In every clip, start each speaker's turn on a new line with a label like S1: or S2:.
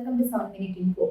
S1: Welcome to 7 Minute Info.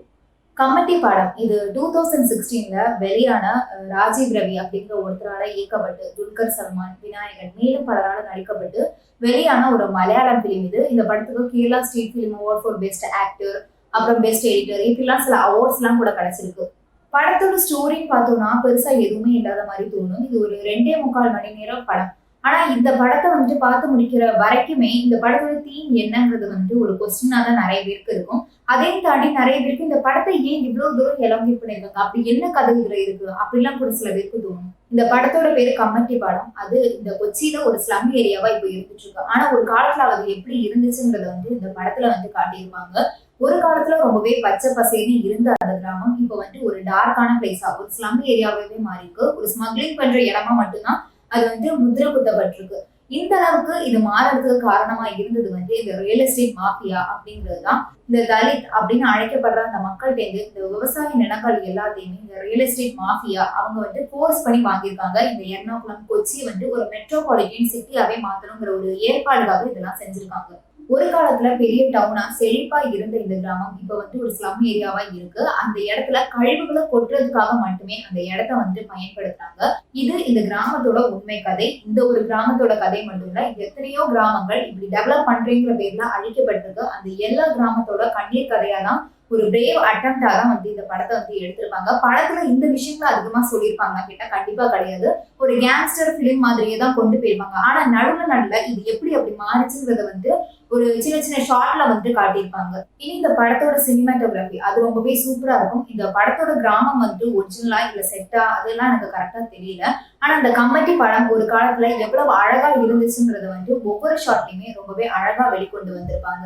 S1: Committee படம் இது 2016ல வெளியான ராஜீவ் ரவி அப்படிங்கிற ஒருத்தரால இயக்கப்பட்டு துல்கர் சல்மான், விநாயகன் மேலும் பலரால நடிக்கப்பட்டு வெளியான ஒரு மலையாளம் பிலிம் இது. இந்த படத்துக்கு Kerala state film award for best actor, அப்புறம் பெஸ்ட் எடிட்டர், இப்படிலாம் சில அவார்ட்ஸ் எல்லாம் கூட கிடைச்சிருக்கு. படத்தோட ஸ்டோரின்னு பார்த்தோம்னா பெருசா எதுவுமே இல்லாத மாதிரி தோணும். இது ஒரு 2.25 மணி நேரம் படம். ஆனா இந்த படத்தை பார்த்து முடிக்கிற வரைக்குமே இந்த படத்தோட தீம் என்னங்கிறது ஒரு கொஸ்டினா தான் நிறைய பேருக்கு இருக்கும். அதையும் தாண்டி நிறைய பேருக்கு இந்த படத்தை ஏன் இவ்வளவு தூரம் எலாங்கேட் பண்ணிருக்காங்க, அப்படி என்ன கதை இதுல இருக்கு அப்படிலாம் கூட சில பேருக்கு தோணும். இந்த படத்தோட பேரு கமிட்டி படம். அது இந்த கொச்சியில ஒரு ஸ்லம் ஏரியாவா இப்ப இருந்துட்டு இருக்கு. ஆனா ஒரு காலத்துல அது எப்படி இருந்துச்சுங்கிறத இந்த படத்துல காட்டியிருப்பாங்க. ஒரு காலத்துல ரொம்பவே பச்சை பசேன்னு இருந்த அந்த கிராமம் இப்ப ஒரு டார்க்கான பிளேஸா ஒரு ஸ்லம் ஏரியாவே மாறி இருக்கு. ஒரு ஸ்மக்லிங் பண்ற இடமா மட்டும்தான் அது முத்திரை குத்தப்பட்டிருக்கு. இந்த அளவுக்கு இது மாறதுக்கு காரணமா இருந்தது இந்த ரியல் எஸ்டேட் மாஃபியா அப்படிங்கிறதுதான். இந்த தலித் அப்படின்னு அழைக்கப்படுற அந்த மக்கள்கிட்ட இந்த விவசாய நிலங்கள் எல்லாத்தையுமே இந்த ரியல் எஸ்டேட் மாஃபியா அவங்க போர்ஸ் பண்ணி வாங்கியிருக்காங்க. இந்த எர்ணாகுளம், கொச்சி ஒரு மெட்ரோபாலிட்டன் சிட்டியாவே மாத்தணுங்கிற ஒரு ஏற்பாடுக்காக இதெல்லாம் செஞ்சிருக்காங்க. ஒரு காலத்துல பெரிய டவுனா செழிப்பா இருந்த இந்த கிராமம் இப்ப ஒரு ஸ்லம் ஏரியாவா இருக்கு. அந்த இடத்துல கழிவுகளை கொட்டுறதுக்காக மட்டுமே அந்த இடத்த பயன்படுத்துறாங்க. இது இந்த கிராமத்தோட உண்மை கதை. இந்த ஒரு கிராமத்தோட கதை மட்டும் இல்ல, எத்தனையோ கிராமங்கள் இப்படி டெவலப் பண்றேங்கிற பேர்ல அழிக்கப்பட்டிருக்கு. அந்த எல்லா கிராமத்தோட கண்ணீர் கதையா தான் ஒரு பிரேவ் அட்டம்ப்டா தான் இந்த படத்தை எடுத்திருப்பாங்க. படத்துல இந்த விஷயங்களை அதிகமா சொல்லியிருப்பாங்க கேட்டா கண்டிப்பா கிடையாது. ஒரு கேங்ஸ்டர் பிலிம் மாதிரியே தான் கொண்டு போயிருப்பாங்க. ஆனா நடுவுல இது எப்படி அப்படி மாறிச்சுங்கிறத ஒரு சின்ன சின்ன ஷார்ட்ல காட்டியிருப்பாங்க. இனி இந்த படத்தோட சினிமாட்டோகிராஃபி அது ரொம்பவே சூப்பரா இருக்கும். இந்த படத்தோட கிராமம் ஒரிஜினலா இல்ல செட்டா அதெல்லாம் எனக்கு கரெக்டா தெரியல. ஆனா இந்த கமிட்டி படம் ஒரு காலத்துல எவ்வளவு அழகா இருந்துச்சுங்கிறத ஒவ்வொரு ஷார்ட்லயுமே ரொம்பவே அழகா வெளிக்கொண்டு வந்திருப்பாங்க.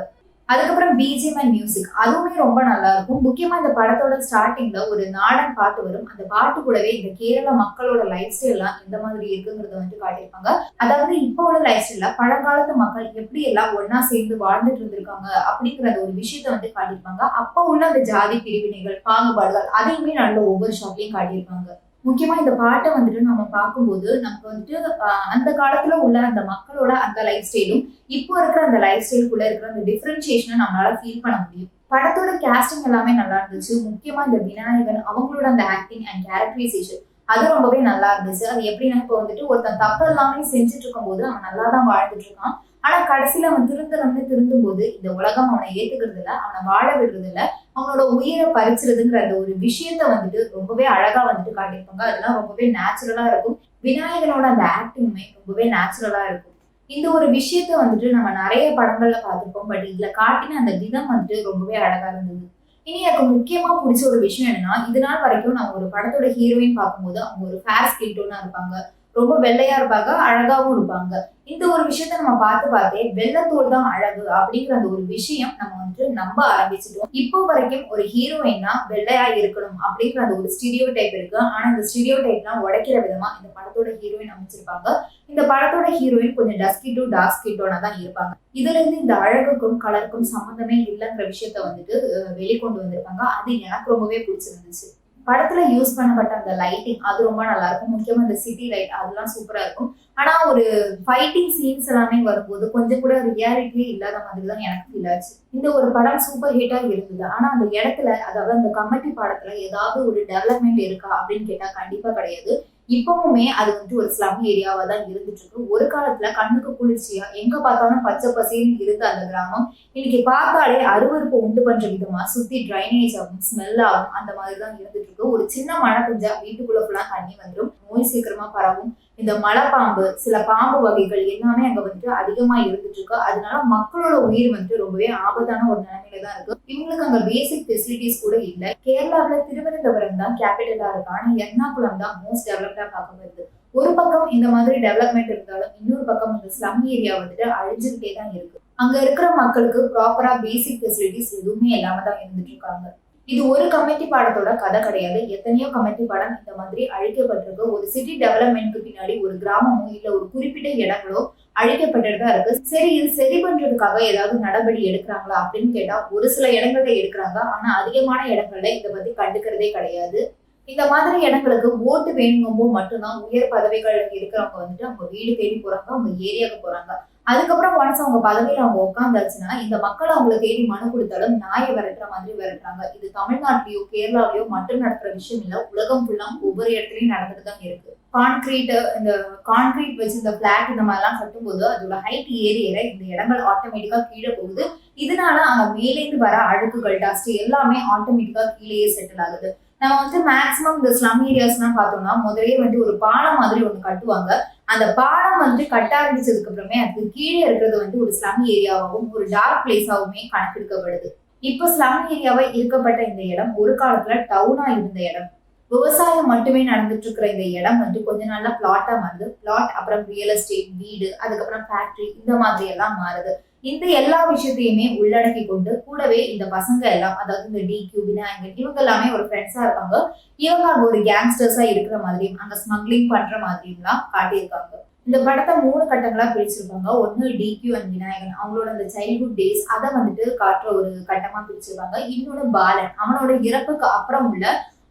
S1: அதுக்கப்புறம் பிஜிஎம் அண்ட் மியூசிக் அதுவுமே ரொம்ப நல்லா இருக்கும். முக்கியமா இந்த படத்தோட ஸ்டார்டிங்ல ஒரு நாடன் பாட்டு வரும். அந்த பாட்டு கூடவே இந்த கேரள மக்களோட லைஃப் ஸ்டைல் எல்லாம் எந்த மாதிரி இருக்குங்கிறத காட்டியிருப்பாங்க. அதாவது இப்போ உள்ள லைஃப் ஸ்டைல்ல பழங்காலத்து மக்கள் எப்படி எல்லாம் ஒன்னா சேர்ந்து வாழ்ந்துட்டு இருந்திருக்காங்க அப்படிங்கிற ஒரு விஷயத்த காட்டியிருப்பாங்க. அப்போ உள்ள அந்த ஜாதி பிரிவினைகள், பாகுபாடுகள் அதையுமே நல்ல ஒவ்வொரு ஷாட்லயும் காட்டியிருப்பாங்க. முக்கியமா இந்த பாட்டை நம்ம பார்க்கும்போது நமக்கு அந்த காலத்துல உள்ள அந்த மக்களோட அந்த லைஃப் ஸ்டைலும் இப்போ இருக்கிற அந்த லைஃப் ஸ்டைலுக்குள்ள இருக்கிற அந்த டிஃபரன்சியேஷனை நம்மளால ஃபீல் பண்ண முடியும். படத்தோட கேஸ்டிங் எல்லாமே நல்லா இருந்துச்சு. முக்கியமா இந்த விநாயகன் அவங்களோட அந்த ஆக்டிங் அண்ட் கேரக்டரைசேஷன் அது ரொம்பவே நல்லா இருந்துச்சு. அது எப்படின்னா இப்போ ஒருத்தன் தப்பு எல்லாமே செஞ்சுட்டு இருக்கும் போது அவன் நல்லா தான் வாழ்ந்துட்டு இருக்கான். ஆனா கடைசியில அவன் திருந்தும் போது இந்த உலகம் அவனை ஏத்துக்கிறது இல்ல, அவனை வாழ விடுறது இல்ல, அவனோட உயிரை பறிச்சிருதுங்கிற அந்த ஒரு விஷயத்த ரொம்பவே அழகா காட்டியிருப்பாங்க. அதெல்லாம் ரொம்பவே நேச்சுரலா இருக்கும். விநாயகனோட அந்த ஆக்டிங்குமே ரொம்பவே நேச்சுரலா இருக்கும். இந்த ஒரு விஷயத்த நம்ம நிறைய படங்கள்ல பார்த்திருப்போம். பட் இதுல காட்டின அந்த விதம் ரொம்பவே அழகா இருந்தது. இனி எனக்கு முக்கியமா பிடிச்ச ஒரு விஷயம் என்னன்னா, இது நாள் வரைக்கும் நம்ம ஒரு படத்தோட ஹீரோயின் பார்க்கும்போது அவங்க ஒரு ஃபேர் ஸ்கின் டோனா இருப்பாங்க, ரொம்ப வெள்ளையா இருப்பாங்க, அழகாவும் இருப்பாங்க. இந்த ஒரு விஷயத்த நம்ம பார்த்தே வெள்ளத்தோல் தான் அழகு அப்படிங்கிற அந்த ஒரு விஷயம் நம்ம நம்ப ஆரம்பிச்சிட்டோம். இப்போ வரைக்கும் ஒரு ஹீரோயின்னா வெள்ளையா இருக்கணும் அப்படிங்கிற அந்த ஒரு ஸ்டீரியோ டைப் இருக்கு. ஆனா இந்த ஸ்டீரியோ டைப்லாம் உடைக்கிற விதமா இந்த படத்தோட ஹீரோயின் அமைச்சிருப்பாங்க. இந்த படத்தோட ஹீரோயின் கொஞ்சம் டஸ்கி டு டார்க் ஸ்கின் டோனா தான் இருப்பாங்க. இதுல இருந்து இந்த அழகுக்கும் கலருக்கும் சம்மந்தமே இல்லைங்கிற விஷயத்த வெளிக்கொண்டு வந்திருப்பாங்க. அது எனக்கு ரொம்பவே பிடிச்சிருந்துச்சு. படத்துல யூஸ் பண்ணப்பட்ட அந்த லைட்டிங் அது ரொம்ப நல்லா இருக்கும். முக்கியமா இந்த சிட்டி லைட் அதெல்லாம் சூப்பரா இருக்கும். ஆனா ஒரு ஃபைட்டிங் சீன்ஸ் எல்லாமே வரும்போது கொஞ்சம் கூட ரியாலிட்டியே இல்லாத மாதிரி தான் எனக்கு ஃபீல் ஆச்சு. இந்த ஒரு படம் சூப்பர் ஹிட்டா இருந்தது. ஆனா அந்த இடத்துல அதாவது அந்த கமிட்டி படத்துல ஏதாவது ஒரு டெவலப்மெண்ட் இருக்கா அப்படின்னு கேட்டா கண்டிப்பா கிடையாது. இப்பவுமே அது ஒரு ஸ்லம் ஏரியாவா தான் இருந்துட்டு இருக்கு. ஒரு காலத்துல கண்ணுக்கு குளிர்ச்சியா எங்க பார்த்தாலும் பச்சை பசேன்னு இருந்த அந்த கிராமம் இன்னைக்கு பார்த்தாலே அருவருப்பு உண்டு பண்ற விதமா சுத்தி டிரைனேஜ் ஆகும், ஸ்மெல் ஆகும், அந்த மாதிரிதான் இருந்துட்டு இருக்கு. ஒரு சின்ன மழை பெஞ்சா வீட்டுக்குள்ள ஃபுல்லா தண்ணி வந்துடும், நோய் சீக்கிரமா பரவும். இந்த மலைப்பாம்பு, சில பாம்பு வகைகள் எல்லாமே அங்க அதிகமா இருந்துட்டு இருக்கு. அதனால மக்களோட உயிர் ரொம்பவே ஆபத்தான ஒரு நிலைமையில தான் இருக்கு. இவங்களுக்கு அங்க பேசிக் ஃபெசிலிட்டிஸ் கூட இல்ல. கேரளாவில திருவனந்தபுரம் தான் கேபிட்டலா இருக்கு. ஆனா எர்ணாகுளம் தான் மோஸ்ட் டெவலப்டா பார்க்கப்படுது. ஒரு பக்கம் இந்த மாதிரி டெவலப்மெண்ட் இருந்தாலும் இன்னொரு பக்கம் இந்த ஸ்லம் ஏரியா அழிஞ்சுக்கிட்டே தான் இருக்கு. அங்க இருக்கிற மக்களுக்கு ப்ராப்பரா பேசிக் ஃபெசிலிட்டிஸ் எதுவுமே இல்லாம தான் இருந்துட்டு இருக்காங்க. இது ஒரு கமிட்டி பாடத்தோட கதை கிடையாது. எத்தனையோ கமிட்டி பாடம் இந்த மாதிரி அழிக்கப்பட்டிருக்கு. ஒரு சிட்டி டெவலப்மெண்ட்க்கு பின்னாடி ஒரு கிராமமோ இல்ல ஒரு குறிப்பிட்ட இடங்களோ அழிக்கப்பட்டுதான் இருக்கு. சரி, இது சரி பண்றதுக்காக ஏதாவது நடவடி எடுக்கிறாங்களா அப்படின்னு கேட்டா ஒரு சில இடங்கள்ல எடுக்கிறாங்க. ஆனா அதிகமான இடங்கள்ல இதை பத்தி கண்டுக்கிறதே கிடையாது. இந்த மாதிரி இடங்களுக்கு ஓட்டு வேணுங்கும்போது மட்டும்தான் உயர் பதவிகள் இருக்கிறவங்க அவங்க வீடு தேடி போறாங்க, அவங்க ஏரியாவுக்கு போறாங்க. அதுக்கப்புறம் ஒன்ஸ் அவங்க பதவியில அவங்க உட்காந்தாச்சுன்னா இந்த மக்கள் அவங்களை தேடி மனு கொடுத்தாலும் நாயை விரட்டுற மாதிரி விரட்டுறாங்க. இது தமிழ்நாட்டிலயோ கேரளாவிலயோ மட்டும் நடக்கிற விஷயம் இல்ல, உலகம் ஃபுல்லா ஒவ்வொரு இடத்துலயும் நடந்துட்டு தான் இருக்கு. இந்த கான்கிரீட் வச்சு இந்த பிளாட் இந்த மாதிரி எல்லாம் கட்டும்போது அதோட ஹைட் ஏற இந்த இடங்கள் ஆட்டோமேட்டிக்கா கீழே போகுது. இதனால அங்க மேலேந்து வர அழுக்குகள் டஸ்ட் எல்லாமே ஆட்டோமேட்டிக்கா கீழேயே செட்டில் ஆகுது. நம்ம மேக்சிமம் இந்த ஸ்லம் ஏரியாஸ் எல்லாம் பார்த்தோம்னா முதலே ஒரு பாலம் மாதிரி ஒண்ணு கட்டுவாங்க. அந்த பாலம் கட்ட ஆரம்பிச்சதுக்கு அப்புறமே அதுக்கு கீழே இருக்கிறது ஒரு ஸ்லம் ஏரியாவாகவும் ஒரு டார்க் பிளேஸாவுமே கணக்கெடுக்கப்படுது. இப்போ ஸ்லம் ஏரியாவா இருக்கப்பட்ட இந்த இடம் ஒரு காலத்துல டவுனா இருந்த இடம். விவசாயம் மட்டுமே நடந்துட்டு இருக்கிற இந்த இடம் கொஞ்ச நாள்ல பிளாட்டா மாறுது. பிளாட் அப்புறம் ரியல் எஸ்டேட், வீடு, அதுக்கப்புறம் ஃபேக்டரி இந்த மாதிரி எல்லாம் மாறுது. இந்த எல்லா விஷயத்தையுமே உள்ளடக்கி கொண்டு கூடவே இந்த பசங்க எல்லாம், அதாவது இந்த டிக்யூ, விநாயகன் இவங்க எல்லாமே ஒரு ஃப்ரெண்ட்ஸா இருப்பாங்க. இவங்க அங்க ஒரு கேங்ஸ்டர்ஸா இருக்கிற மாதிரியும் அங்க ஸ்மக்லிங் பண்ற மாதிரியும் எல்லாம் காட்டியிருக்காங்க. இந்த படத்தை 3 கட்டங்களா பிரிச்சிருப்பாங்க. ஒன்னு டிக்யூ அண்ட் விநாயகன் அவங்களோட அந்த சைல்ட்ஹுட் டேஸ் அதை காட்டுற ஒரு கட்டமா பிரிச்சிருப்பாங்க. இன்னொன்னு பாலன் அவனோட இறப்புக்கு அப்புறம் உள்ள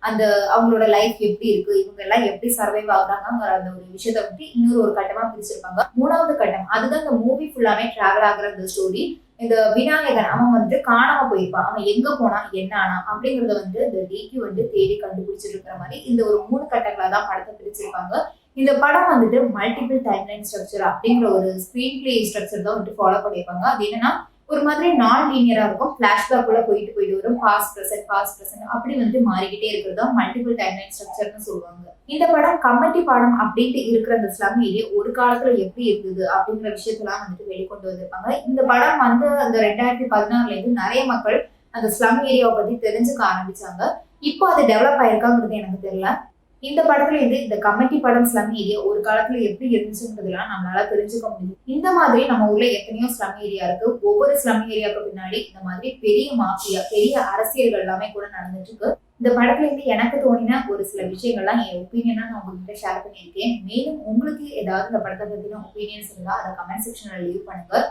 S1: அந்த அவங்களோட லைஃப் எப்படி இருக்கு, இவங்க எல்லாம் எப்படி சர்வைவ் ஆகுறாங்கிற அந்த ஒரு விஷயத்த இன்னொரு ஒரு கட்டமா பிரிச்சிருப்பாங்க. 3வது கட்டம் அதுதான் இந்த மூவி ஃபுல்லாமே டிராவல் ஆகுற அந்த ஸ்டோரி. இந்த விநாயகன் அவன் காணாம போயிருப்பான். அவன் எங்க போனா என்ன ஆனா அப்படிங்கறத இந்த டிக்யூ தேடி கண்டுபிடிச்சிட்டு இருக்கிற மாதிரி இந்த ஒரு 3 கட்டங்களா தான் படத்தை பிரிச்சிருப்பாங்க. இந்த படம் மல்டிபிள் டைம்லைன் ஸ்ட்ரக்சர் அப்படிங்கிற ஒரு ஸ்கிரீன் பிளே ஸ்ட்ரக்சர் தான் ஃபாலோ பண்ணியிருப்பாங்க. அது என்னன்னா ஒரு மாதிரி நான் லீனியரா இருக்கும். பிளாஷ்பேக் உள்ள போயிட்டு வரும். பாஸ்ட் பிரசன்ட் அப்படி மாறிக்கிட்டே இருக்கிறது தான் மல்டிபிள் டைம்லைன் ஸ்ட்ரக்சர்னு சொல்லுவாங்க. இந்த படம் கமெடி பாடம் அப்படின்ட்டு இருக்கிற அந்த ஸ்லம் ஏரியா ஒரு காலத்துல எப்படி இருந்தது அப்படிங்கிற விஷயத்தெல்லாம் வெளிக்கொண்டு வந்திருப்பாங்க. இந்த படம் அந்த 2016ல இருந்து நிறைய மக்கள் அந்த ஸ்லம் ஏரியாவை பத்தி தெரிஞ்சுக்க ஆரம்பிச்சாங்க. இப்போ அது டெவலப் ஆயிருக்காங்கிறது எனக்கு தெரியல. இந்த படத்துல இந்த கமெடி படம் ஸ்லம் ஏரியா ஒரு காலத்துல எப்படி இருந்துச்சுன்றதுலாம் நம்மளால தெரிஞ்சுக்க முடியும். இந்த மாதிரி நம்ம ஊர்ல எத்தனையோ ஸ்லம் ஏரியா இருக்கு. ஒவ்வொரு ஸ்லம் ஏரியாவுக்கு பின்னாடி இந்த மாதிரி பெரிய மாஃபியா, பெரிய அரசியல்கள் எல்லாமே கூட நடந்துட்டு இருக்கு. இந்த படத்துல எனக்கு தோணின ஒரு சில விஷயங்கள்லாம் என் ஒப்பீனியனா நான் உங்ககிட்ட ஷேர் பண்ணியிருக்கேன். மேலும் உங்களுக்கு ஏதாவது இந்த படத்தை பத்தின ஒப்பீனியன்ஸ் இருந்தா அதை கமெண்ட் செக்ஷன்ல லீவ் பண்ணுங்க.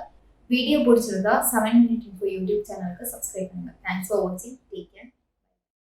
S1: வீடியோ பிடிச்சிருந்தா 7 Minute Info யூடியூப் சேனலுக்கு சப்ஸ்கிரைப் பண்ணுங்க. தேங்க்ஸ் ஃபார் வாட்சிங். Take care.